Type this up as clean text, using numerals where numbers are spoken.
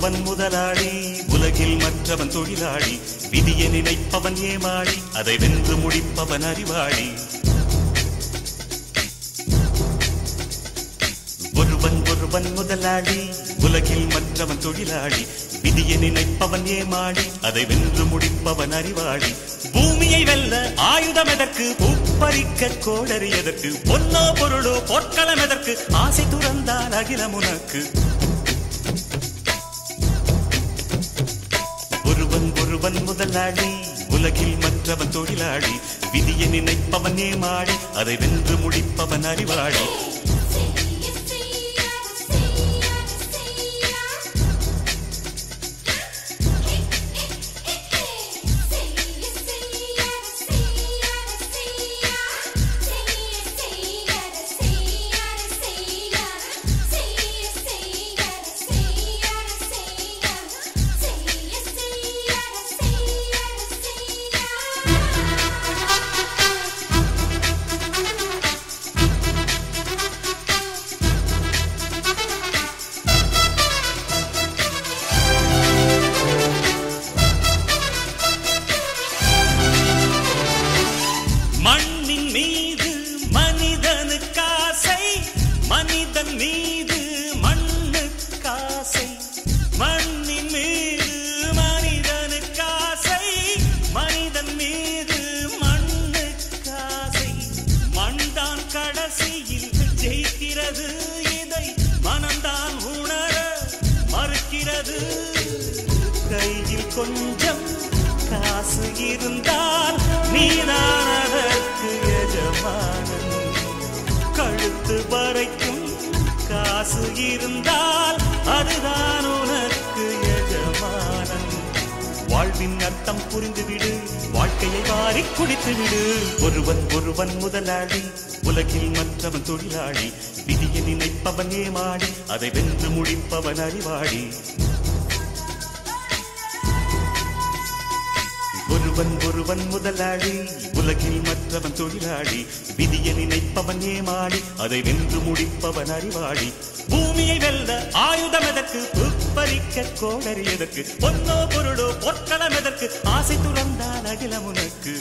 ஒருவன் முதலாளி, உலகில் மற்றவன் தொழிலாளி. விதியை நினைப்பவன் ஏமாளி, அதை வென்று முடிப்பவன் அறிவாளி. ஒருவன் முதலாளி, உலகில் மற்றவன் தொழிலாளி. விதியை நினைப்பவன் ஏமாளி, அதை வென்று முடிப்பவன் அறிவாளி. பூமியை வெல்ல ஆயுதம் எதற்கு, பூப்பறிக்க கோடரி எதற்கு, பொன்னோ பொருளோ பொற்களம் எதற்கு, ஆசை துறந்தால் அகிலம் உனக்கு. ஒருவன் முதலாளி, உலகில் மற்றவன் தொழிலாளி. விதியை நினைப்பவன் ஏமாளி, அதை வென்று முடிப்பவன் அறிவாளி. மண்ணின் மீது மனிதனுக்காசை, மனிதன் மீது மண்ணுக்காசை. மண்ணின் மீது மனிதனுக்காசை, மனிதன் மீது மண்ணுக்காசை. மண்தான் கடைசியில் ஜெயிக்கிறது, இதை மனம்தான் உணர மறுக்கிறது. கையில் கொஞ்சம் காசு இருந்தால் நீதான் அதற்கு எஜமானன். கழுத்து வரைக்கும் காசு இருந்தால் அதுதான் உனக்கு எஜமானன். வாழ்வின் அர்த்தம் புரிந்துவிடு, வாழ்க்கையை வாரி குடித்துவிடு. ஒருவன் முதலாளி, உலகில் மற்றவன் தொழிலாளி. விதியை நினைப்பவன் ஏமாளி, அதை வென்று முடிப்பவன் அறிவாளி. ஒருவன் முதலாளி, உலகில் மற்றவன் தொழிலாளி. விதியை நினைப்பவன் ஏமாளி, அதை வென்று முடிப்பவன் அறிவாளி. பூமியை வெல்ல ஆயுதம் எதற்கு, பூப்பறிக்க கோடரி எதற்கு, பொன்னோ பொருளோ பொற்களம் எதற்கு, ஆசை துறந்தால் அகிலம் உனக்கு.